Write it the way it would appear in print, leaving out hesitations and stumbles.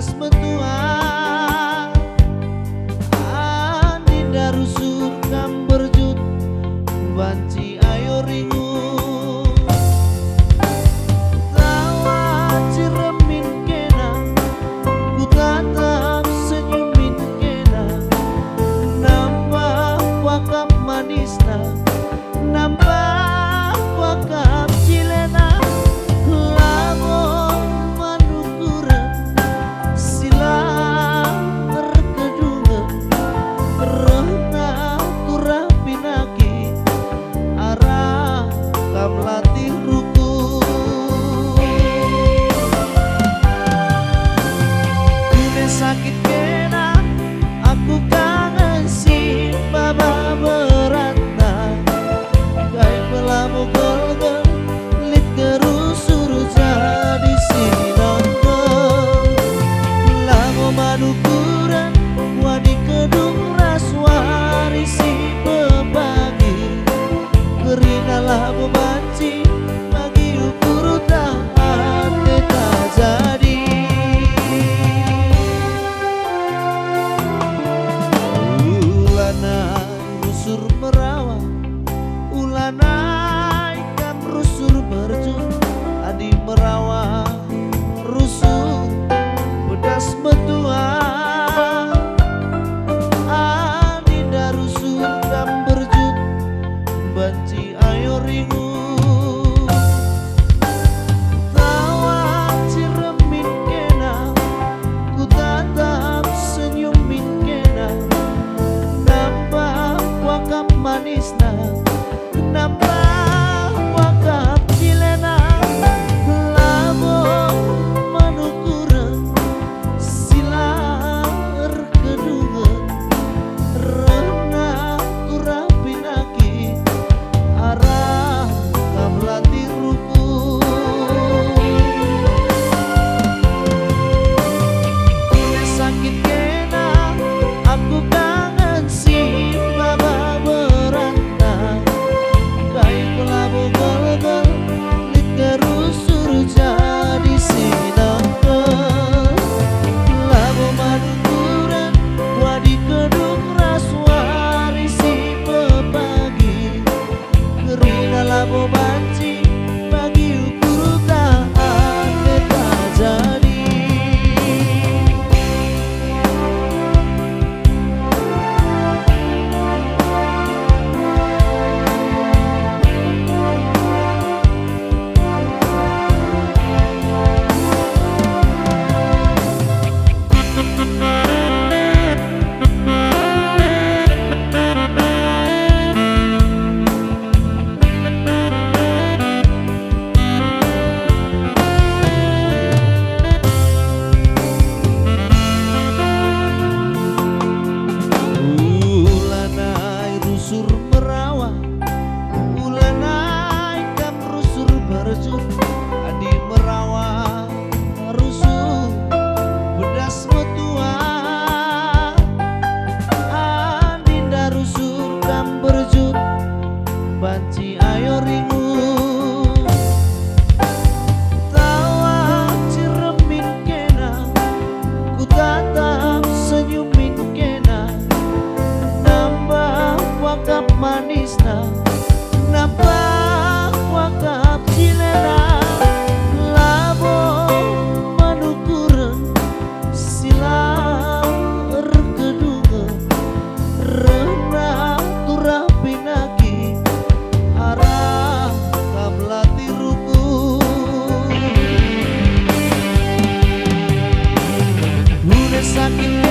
bedas metua Aninda rusur kam berjut banci ayo ringu tawa ciremin kena ku tatap senyumin kena nambah wakap manisna nambah wakap cilena lamun manukuran sila terkedungan rehna turah pinaki arah kam latih ruku kune sakit kena aku kangen si baba beratna kai pelamu golgel lit terusur jadi sinangke lamu manukuran wadi kedung raswari si bebagi kerina lamu banci bagi ukur tahan kita jadi ulana rusur merawat ulana ikan rusur berjun adi merawat rusur bedas metua Aninda rusur kam berjut banci ayo ringu tawa ciremin kena ku tatap senyumin kena nambah wakap manisna nambah wakap cilena lamun manukuran sila kedungan rehna turah pinaki arah kam latih ruku kune sakit kena aku kangen si baba beratna kai pelamu golgel lit terusur jadi sinangke lamu manukuran wadi kedung raswari si bebagi kerina lamu banci bagi ukur tahan kita jadi ulanai rusur merawat ulanai kam rusur berjut adi merawat rusur bedas metua Aninda rusur kam berjut banci ayo ringu tawa ciremin kena ku tatap senyumin kena nambah wakap manisna nambah wakap cilena lamun manukuran sila kedungan rehna turah pinaki arah kam latih ruku kune sakit